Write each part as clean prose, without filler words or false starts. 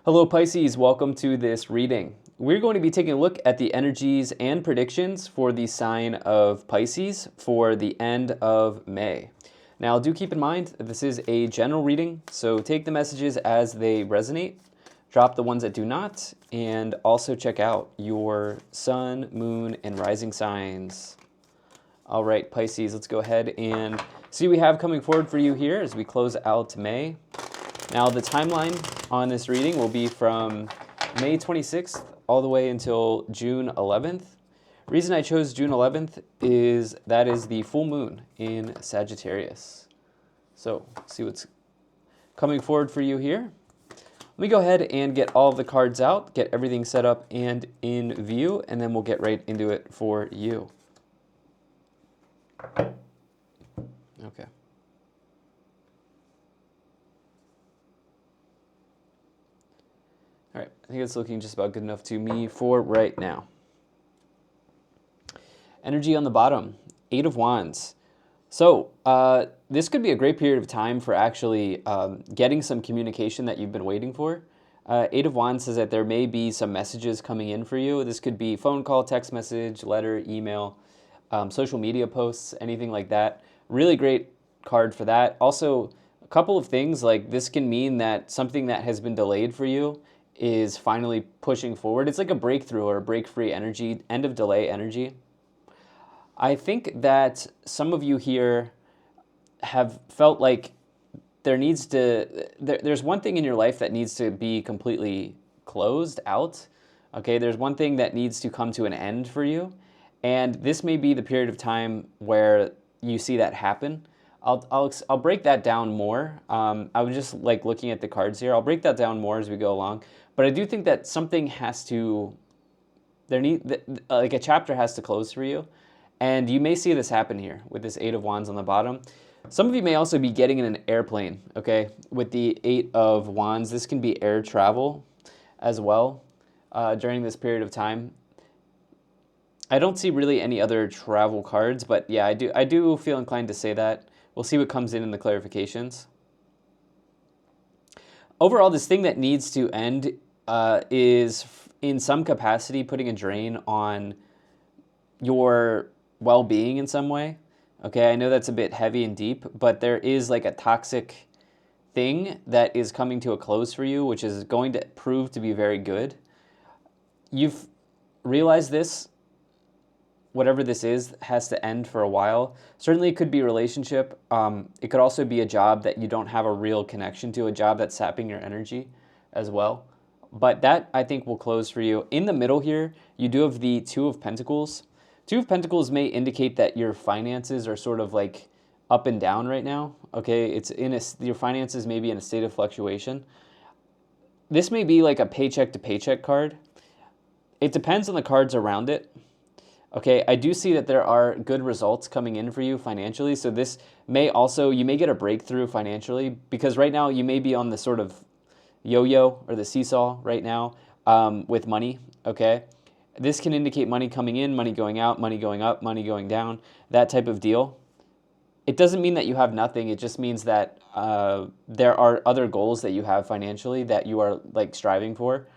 Hello Pisces, welcome to this reading. We're going to be taking a look at the energies and predictions for the sign of Pisces for the end of May. Now do keep in mind that this is a general reading, so take the messages as they resonate, drop the ones that do not, and also check out your sun, moon, and rising signs. All right, Pisces, let's go ahead and see what we have coming forward for you here as we close out May. Now, the timeline on this reading will be from May 26th all the way until June 11th. Reason I chose June 11th is that is the full moon in Sagittarius. So, see what's coming forward for you here. Let me go ahead and get all of the cards out, get everything set up and in view, and then we'll get right into it for you. Okay. All right, I think it's looking just about good enough to me for right now. Energy on the bottom, Eight of Wands. So this could be a great period of time for actually getting some communication that you've been waiting for. Eight of Wands says that there may be some messages coming in for you. This could be phone call, text message, letter, email, social media posts, anything like that. Really great card for that. Also, a couple of things, like this can mean that something that has been delayed for you is finally pushing forward. It's like a breakthrough or a break-free energy, end of delay energy. I think that some of you here have felt like there's one thing in your life that needs to be completely closed out. Okay, there's one thing that needs to come to an end for you. And this may be the period of time where you see that happen. I'll break that down more. I was just like looking at the cards here. I'll break that down more as we go along. But I do think that something has to, like a chapter has to close for you. And you may see this happen here with this Eight of Wands on the bottom. Some of you may also be getting in an airplane, okay? With the Eight of Wands, this can be air travel as well during this period of time. I don't see really any other travel cards, but yeah, I do feel inclined to say that. We'll see what comes in the clarifications. Overall, this thing that needs to end is in some capacity putting a drain on your well-being in some way. Okay, I know that's a bit heavy and deep, but there is like a toxic thing that is coming to a close for you, which is going to prove to be very good. You've realized this. Whatever this is has to end for a while. Certainly it could be a relationship. It could also be a job that you don't have a real connection to, a job that's sapping your energy as well. But that, I think, will close for you. In the middle here, you do have the Two of Pentacles. Two of Pentacles may indicate that your finances are sort of like up and down right now. Okay, it's your finances may be in a state of fluctuation. This may be like a paycheck to paycheck card. It depends on the cards around it. Okay, I do see that there are good results coming in for you financially. So this may also, you may get a breakthrough financially because right now you may be on the sort of yo-yo or the seesaw right now with money, okay? This can indicate money coming in, money going out, money going up, money going down, that type of deal. It doesn't mean that you have nothing. It just means that there are other goals that you have financially that you are like striving for.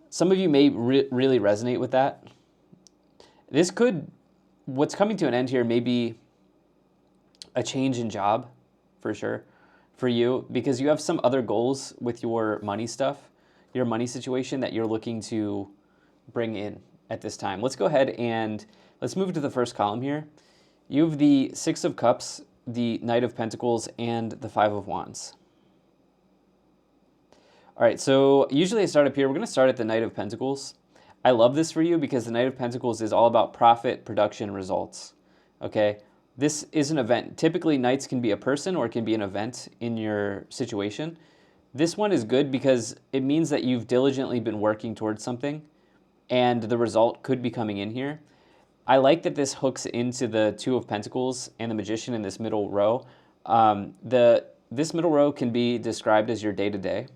Some of you may really resonate with that. What's coming to an end here may be a change in job, for sure, for you, because you have some other goals with your money stuff, your money situation that you're looking to bring in at this time. Let's go ahead and let's move to the first column here. You have the Six of Cups, the Knight of Pentacles, and the Five of Wands. All right, so usually I start up here. We're going to start at the Knight of Pentacles. I love this for you because the Knight of Pentacles is all about profit, production, results. Okay, this is an event. Typically, Knights can be a person or it can be an event in your situation. This one is good because it means that you've diligently been working towards something and the result could be coming in here. I like that this hooks into the Two of Pentacles and the Magician in this middle row. This middle row can be described as your day-to-day.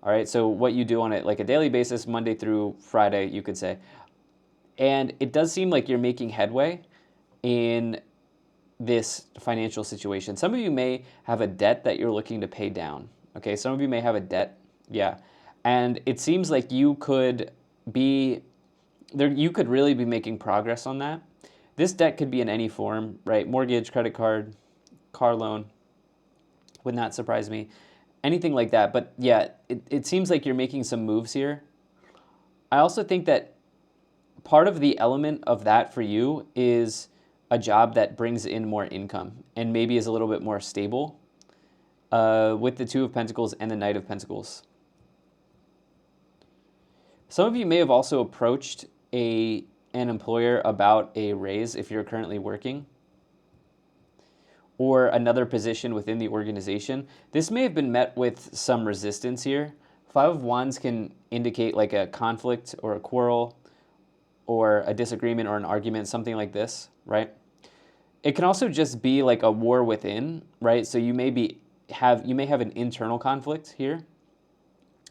All right, so what you do on it, like a daily basis, Monday through Friday, you could say. And it does seem like you're making headway in this financial situation. Some of you may have a debt that you're looking to pay down. Okay, some of you may have a debt Yeah. And it seems like you could be there, you could really be making progress on that. This debt could be in any form, right? Mortgage, credit card, car loan, would not surprise me. Anything like that. But yeah, it seems like you're making some moves here. I also think that part of the element of that for you is a job that brings in more income and maybe is a little bit more stable with the Two of Pentacles and the Knight of Pentacles. Some of you may have also approached an employer about a raise if you're currently working, or another position within the organization. This may have been met with some resistance here. Five of Wands can indicate like a conflict or a quarrel or a disagreement or an argument, something like this, right? It can also just be like a war within, right? So you may have an internal conflict here.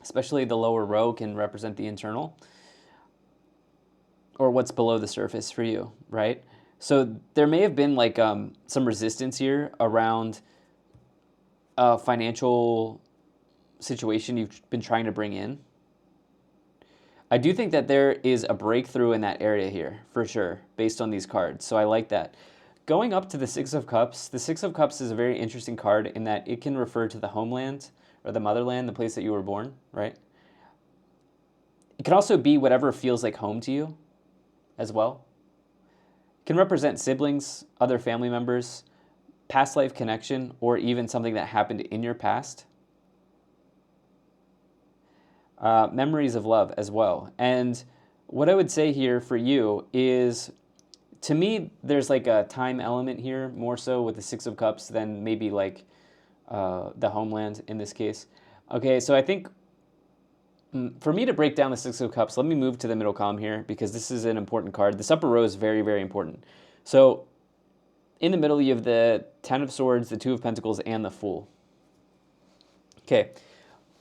Especially the lower row can represent the internal or what's below the surface for you, right? So there may have been like some resistance here around a financial situation you've been trying to bring in. I do think that there is a breakthrough in that area here, for sure, based on these cards. So I like that. Going up to the Six of Cups, the Six of Cups is a very interesting card in that it can refer to the homeland or the motherland, the place that you were born, right? It can also be whatever feels like home to you as well. It can represent siblings, other family members, past life connection, or even something that happened in your past. Memories of love as well. And what I would say here for you is, to me, there's like a time element here, more so with the Six of Cups than maybe like the homeland in this case. Okay, so I think for me to break down the Six of Cups, let me move to the middle column here because this is an important card. This upper row is very, very important. So in the middle, you have the Ten of Swords, the Two of Pentacles, and the Fool. Okay,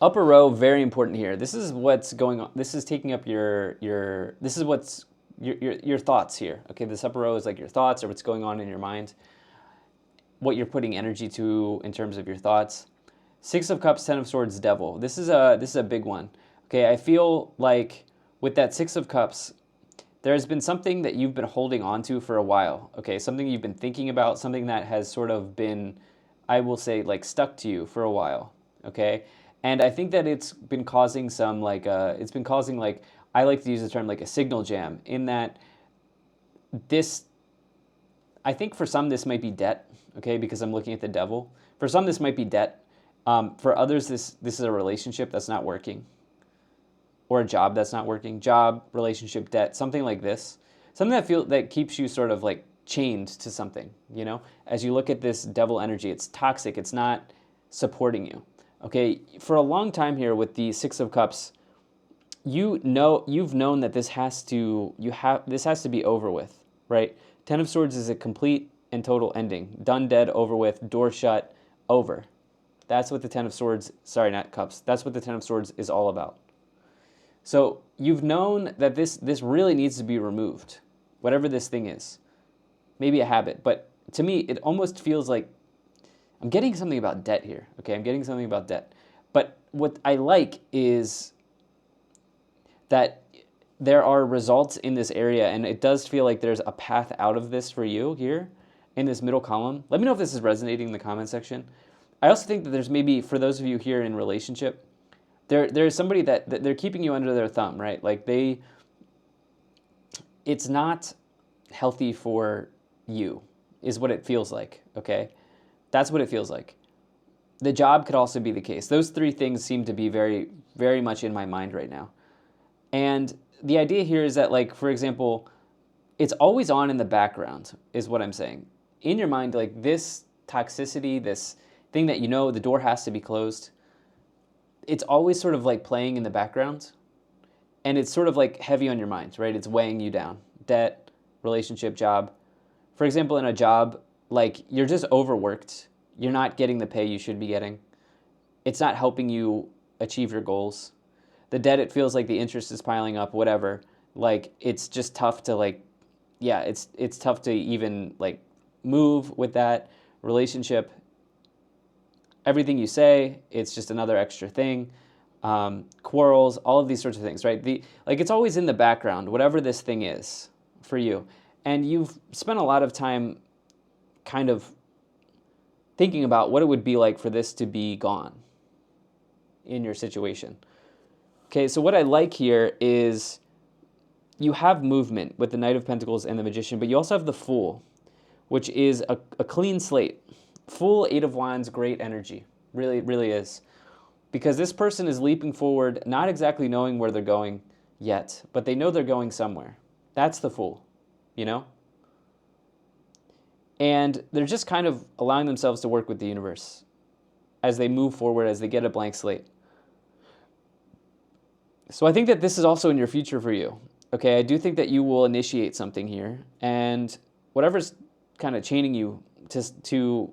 upper row, very important here. This is what's going on. This is taking up this is what's your thoughts here. Okay, this upper row is like your thoughts or what's going on in your mind, what you're putting energy to in terms of your thoughts. Six of Cups, Ten of Swords, Devil. This is a big one. Okay, I feel like with that Six of Cups, there's been something that you've been holding on to for a while. Okay, something you've been thinking about, something that has sort of been, I will say, like stuck to you for a while. Okay, and I think that it's been causing some like I like to use the term like a signal jam in that this, I think for some this might be debt. Okay, because I'm looking at the Devil. For some this might be debt. For others this is a relationship that's not working. Or a job that's not working, job, relationship, debt, something like this. Something that keeps you sort of like chained to something, you know? As you look at this Devil energy, it's toxic, it's not supporting you. Okay, for a long time here with the Six of Cups, you've known that this has to be over with, right? Ten of Swords is a complete and total ending. Done, dead, over with, door shut, over. That's what the Ten of Swords, sorry, not Cups. That's what the Ten of Swords is all about. So you've known that this really needs to be removed, whatever this thing is. Maybe a habit, but to me, it almost feels like I'm getting something about debt here. Okay, I'm getting something about debt. But what I like is that there are results in this area, and it does feel like there's a path out of this for you here in this middle column. Let me know if this is resonating in the comment section. I also think that there's maybe, for those of you here in relationship, there's somebody that they're keeping you under their thumb, right? Like it's not healthy for you, is what it feels like, okay? That's what it feels like. The job could also be the case. Those three things seem to be very, very much in my mind right now. And the idea here is that, like, for example, it's always on in the background, is what I'm saying. In your mind, like this toxicity, this thing that you know the door has to be closed, it's always sort of like playing in the background, and it's sort of like heavy on your mind, right? It's weighing you down. Debt, relationship, job. For example, in a job, like you're just overworked. You're not getting the pay you should be getting. It's not helping you achieve your goals. The debt, it feels like the interest is piling up, whatever. Like it's just tough to like, yeah, it's tough to even like move with that relationship. Everything you say, it's just another extra thing. quarrels, all of these sorts of things, right? Like it's always in the background, whatever this thing is for you. And you've spent a lot of time kind of thinking about what it would be like for this to be gone in your situation. Okay, so what I like here is you have movement with the Knight of Pentacles and the Magician, but you also have the Fool, which is a clean slate. Full Eight of Wands, great energy. Really, really is. Because this person is leaping forward, not exactly knowing where they're going yet, but they know they're going somewhere. That's the Fool, you know? And they're just kind of allowing themselves to work with the universe as they move forward, as they get a blank slate. So I think that this is also in your future for you. Okay, I do think that you will initiate something here, and whatever's kind of chaining you to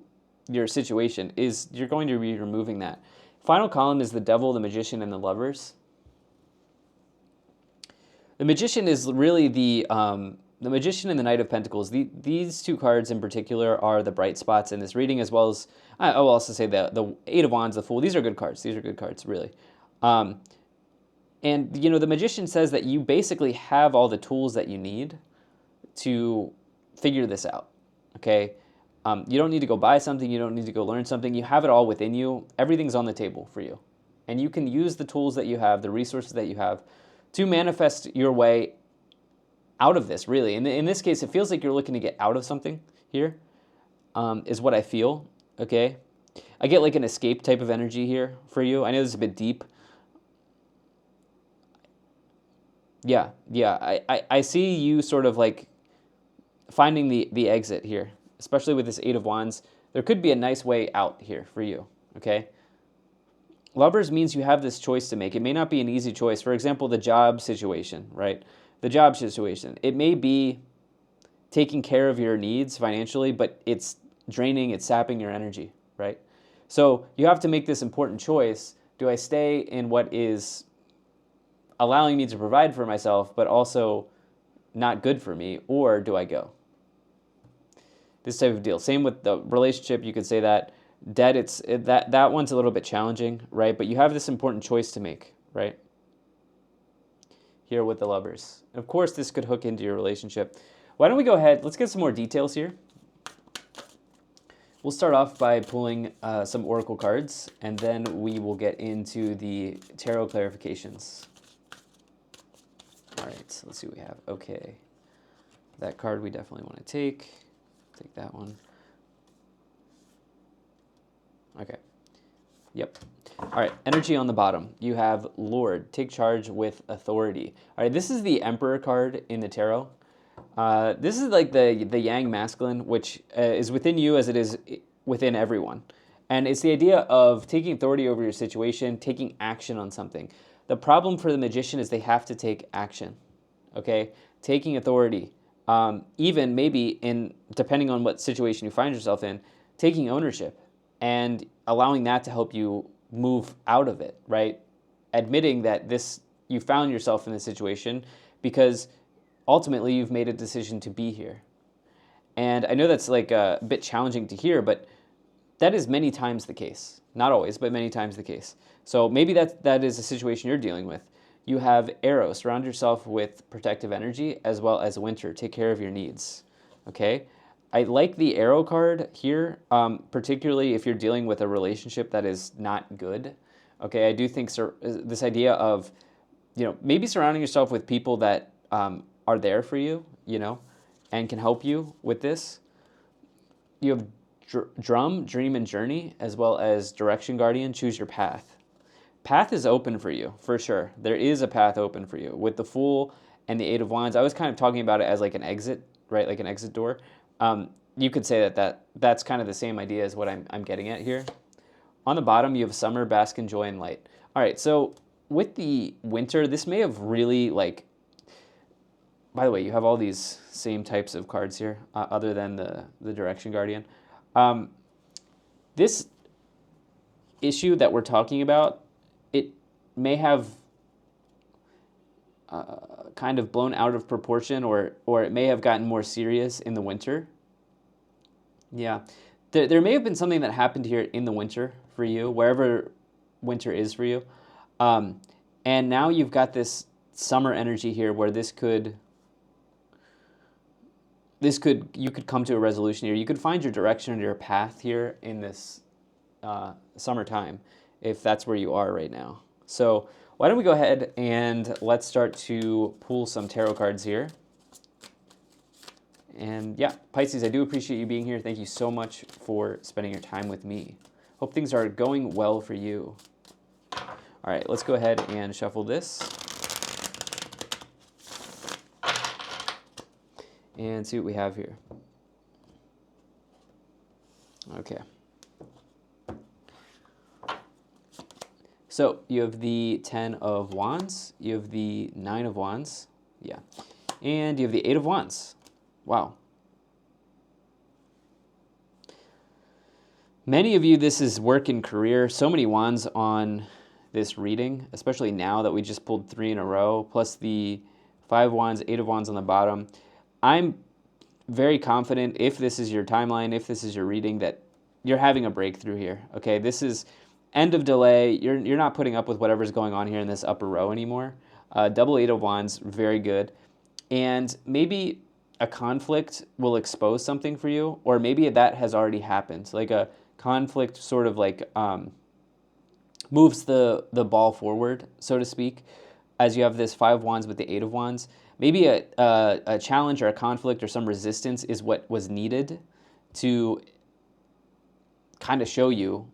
your situation is you're going to be removing that. Final column is the Devil, the Magician, and the Lovers. The Magician is really the Magician and the Knight of Pentacles. These two cards in particular are the bright spots in this reading, as well as I will also say the Eight of Wands, the Fool. These are good cards. These are good cards, really. And, you know, the Magician says that you basically have all the tools that you need to figure this out, okay? You don't need to go buy something. You don't need to go learn something. You have it all within you. Everything's on the table for you. And you can use the tools that you have, the resources that you have, to manifest your way out of this, really. In this case, it feels like you're looking to get out of something here, is what I feel, okay? I get like an escape type of energy here for you. I know this is a bit deep. Yeah. I see you sort of like finding the exit here, especially with this Eight of Wands. There could be a nice way out here for you, okay? Lovers means you have this choice to make. It may not be an easy choice. For example, the job situation, right? The job situation. It may be taking care of your needs financially, but it's draining, it's sapping your energy, right? So you have to make this important choice. Do I stay in what is allowing me to provide for myself, but also not good for me, or do I go? This type of deal. Same with the relationship. You could say that debt. That one's a little bit challenging, right? But you have this important choice to make, right? Here with the Lovers. Of course, this could hook into your relationship. Why don't we go ahead? Let's get some more details here. We'll start off by pulling some oracle cards, and then we will get into the tarot clarifications. All right, so let's see what we have. Okay, that card we definitely want to take. Take that one. Okay, yep. All right, energy on the bottom. You have Lord, take charge with authority. All right, this is the Emperor card in the tarot. This is like the yang masculine, which is within you as it is within everyone. And it's the idea of taking authority over your situation, taking action on something. The problem for the Magician is they have to take action, okay? Taking authority, even maybe depending on what situation you find yourself in, taking ownership and allowing that to help you move out of it, right? Admitting that you found yourself in this situation because ultimately you've made a decision to be here. And I know that's like a bit challenging to hear, but that is many times the case. Not always, but many times the case. So maybe that is a situation you're dealing with. You have Arrow, surround yourself with protective energy, as well as Winter, take care of your needs, okay? I like the Arrow card here, particularly if you're dealing with a relationship that is not good, okay? I do think this idea of, maybe surrounding yourself with people that are there for you, and can help you with this. You have Drum, Dream, and Journey, as well as Direction Guardian, choose your path. Path is open for you, for sure. There is a path open for you. With the Fool and the Eight of Wands, I was kind of talking about it as like an exit, right? Like an exit door. You could say that's kind of the same idea as what I'm getting at here. On the bottom, you have Summer, Bask in Joy, and Light. All right, so with the Winter, this may have really like... By the way, you have all these same types of cards here, other than the Direction Guardian. This issue that we're talking about, it may have kind of blown out of proportion, or it may have gotten more serious in the Winter. Yeah, there may have been something that happened here in the Winter for you, wherever Winter is for you. Um, and now you've got this summer energy here where you could come to a resolution here. You could find your direction or your path here in this summertime, if that's where you are right now. So why don't we go ahead and let's start to pull some tarot cards here. And yeah, Pisces, I do appreciate you being here. Thank you so much for spending your time with me. Hope things are going well for you. All right, let's go ahead and shuffle this. And see what we have here. Okay. So you have the 10 of Wands, you have the 9 of Wands, yeah, and you have the 8 of Wands. Wow. Many of you, this is work and career. So many Wands on this reading, especially now that we just pulled 3 in a row, plus the 5 of Wands, 8 of Wands on the bottom. I'm very confident, if this is your timeline, if this is your reading, that you're having a breakthrough here. Okay, this is end of delay. You're not putting up with whatever's going on here in this upper row anymore. Double 8 of Wands, very good. And maybe a conflict will expose something for you, or maybe that has already happened. Like a conflict sort of like moves the ball forward, so to speak, as you have this 5 of Wands with the 8 of Wands. Maybe a challenge or a conflict or some resistance is what was needed to kind of show you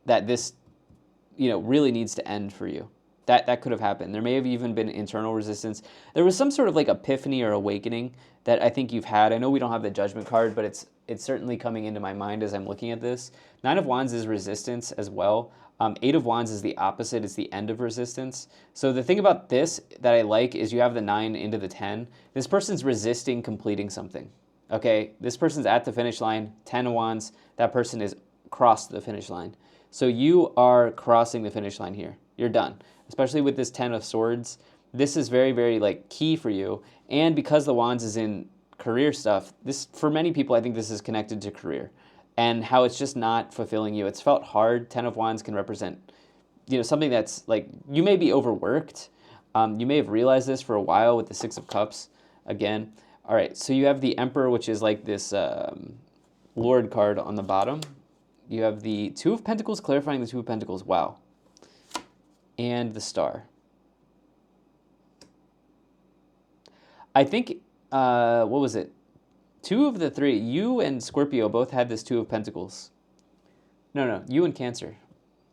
that this, really needs to end for you. That could have happened. There may have even been internal resistance. There was some sort of like epiphany or awakening that I think you've had. I know we don't have the Judgment card, but it's certainly coming into my mind as I'm looking at this. 9 of Wands is resistance as well. 8 of Wands is the opposite. It's the end of resistance. So the thing about this that I like is you have the 9 into the 10. This person's resisting completing something. Okay, this person's at the finish line, 10 of Wands. That person is crossed the finish line. So you are crossing the finish line here. You're done. Especially with this 10 of Swords. This is very, very key for you. And because the Wands is in career stuff, this, for many people, I think this is connected to career and how it's just not fulfilling you. It's felt hard. 10 of Wands can represent, something that's like, you may be overworked. You may have realized this for a while with the 6 of Cups again. All right, so you have the Emperor, which is like this Lord card on the bottom. You have the 2 of Pentacles, clarifying the 2 of Pentacles. Wow. And the Star. I think, what was it? 2 of the 3, you and Scorpio both had this 2 of Pentacles. No, you and Cancer.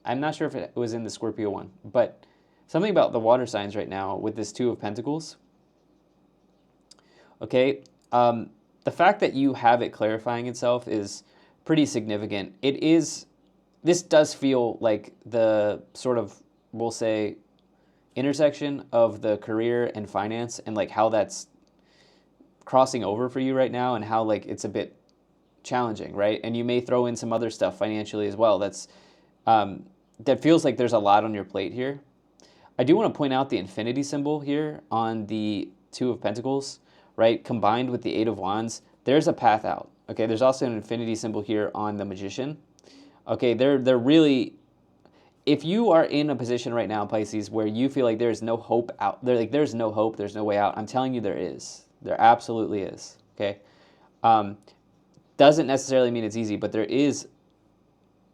I'm not sure if it was in the Scorpio one, but something about the water signs right now with this 2 of Pentacles. Okay, the fact that you have it clarifying itself is pretty significant. This does feel like the sort of, we'll say, intersection of the career and finance and like how that's crossing over for you right now and how like it's a bit challenging, right? And you may throw in some other stuff financially as well. That feels like there's a lot on your plate here. I do want to point out the infinity symbol here on the 2 of Pentacles, right? Combined with the 8 of Wands, there's a path out. Okay, there's also an infinity symbol here on the Magician. Okay, they're really, if you are in a position right now, Pisces, where you feel like there's no hope out there, like there's no hope, there's no way out, I'm telling you there is. There absolutely is. Okay, doesn't necessarily mean it's easy, but there is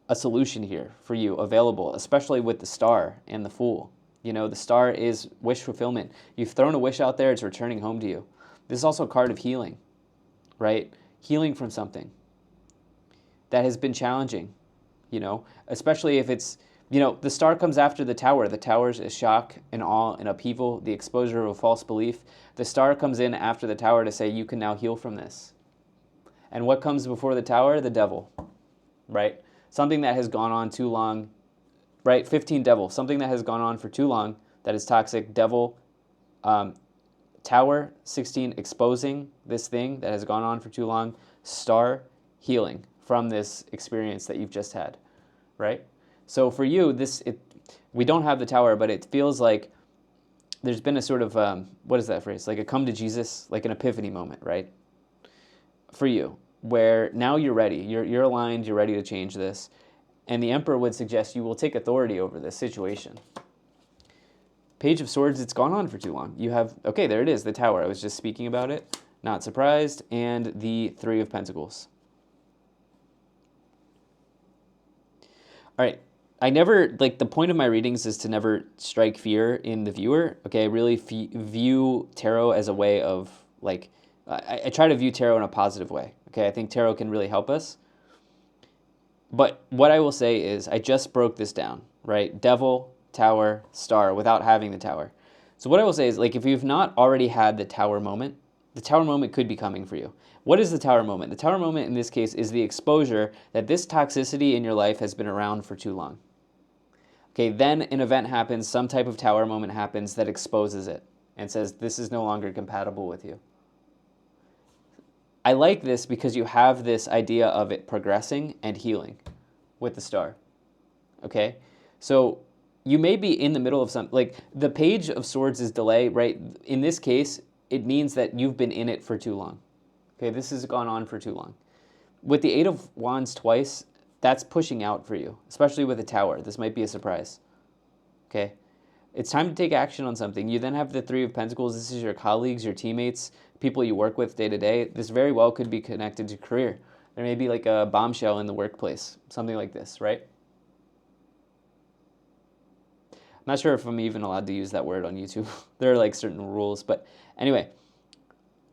a solution here for you available, especially with the Star and the Fool. The Star is wish fulfillment. You've thrown a wish out there, it's returning home to you. This is also a card of healing, right? Healing from something that has been challenging, especially if it's, the Star comes after the Tower. The Tower is shock and awe and upheaval, the exposure of a false belief. The Star comes in after the Tower to say you can now heal from this. And what comes before the Tower? The Devil, right? Something that has gone on too long, right? 15 Devil, something that has gone on for too long, that is toxic. Devil, Tower, 16, exposing this thing that has gone on for too long. Star, healing from this experience that you've just had, right? So for you, we don't have the Tower, but it feels like there's been a sort of, what is that phrase? Like a come to Jesus, like an epiphany moment, right? For you, where now you're ready. You're aligned, you're ready to change this. And the Emperor would suggest you will take authority over this situation. Page of Swords, it's gone on for too long. You have, okay, there it is, the Tower. I was just speaking about it. Not surprised. And the Three of Pentacles. All right. I never, like, the point of my readings is to never strike fear in the viewer. Okay, I really view tarot as a way of, like, I try to view tarot in a positive way. Okay, I think tarot can really help us. But what I will say is I just broke this down, right? Devil, Tower, Star, without having the Tower. So what I will say is, like, if you've not already had the Tower moment could be coming for you. What is the Tower moment? The Tower moment in this case is the exposure that this toxicity in your life has been around for too long. Okay, then an event happens, some type of Tower moment happens that exposes it and says, this is no longer compatible with you. I like this because you have this idea of it progressing and healing with the Star. Okay? So you may be in the middle of something, like the Page of Swords is delay, right? In this case, it means that you've been in it for too long. Okay, this has gone on for too long. With the Eight of Wands twice, that's pushing out for you, especially with the Tower. This might be a surprise. Okay? It's time to take action on something. You then have the Three of Pentacles. This is your colleagues, your teammates, people you work with day to day. This very well could be connected to career. There may be like a bombshell in the workplace, something like this, right? I'm not sure if I'm even allowed to use that word on YouTube. There are like certain rules, but anyway,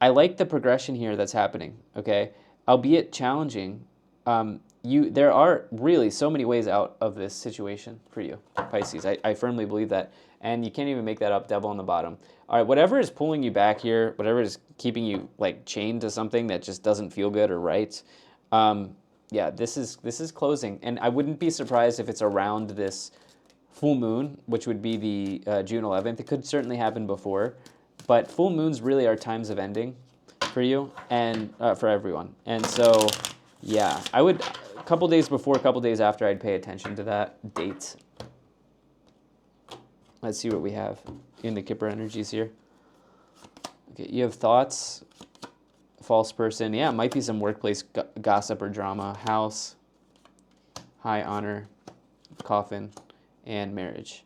I like the progression here that's happening, okay? Albeit challenging, there are really so many ways out of this situation for you, Pisces. I firmly believe that. And you can't even make that up, Devil on the bottom. All right, whatever is pulling you back here, whatever is keeping you like chained to something that just doesn't feel good or right, yeah, this is closing. And I wouldn't be surprised if it's around this full moon, which would be the June 11th. It could certainly happen before. But full moons really are times of ending for you and for everyone. And so, yeah, I would, a couple days before, a couple days after, I'd pay attention to that date. Let's see what we have in the Kipper energies here. Okay, you have thoughts, false person. Yeah, it might be some workplace gossip or drama. House, high honor, coffin, and marriage.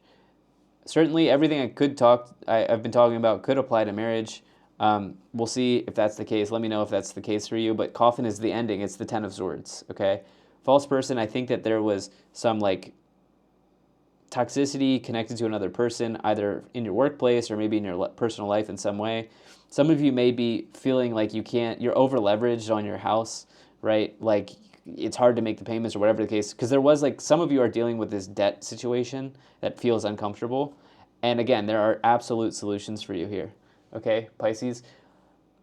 Certainly, everything I've been talking about could apply to marriage. We'll see if that's the case. Let me know if that's the case for you. But coffin is the ending. It's the Ten of Swords. Okay, false person. I think that there was some like toxicity connected to another person, either in your workplace or maybe in your personal life in some way. Some of you may be feeling like you're over leveraged on your house, right? Like it's hard to make the payments or whatever the case. Because there was like, some of you are dealing with this debt situation that feels uncomfortable. And again, there are absolute solutions for you here. Okay, Pisces?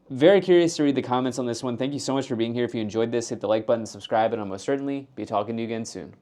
Very curious to read the comments on this one. Thank you so much for being here. If you enjoyed this, hit the like button, subscribe, and I'll most certainly be talking to you again soon.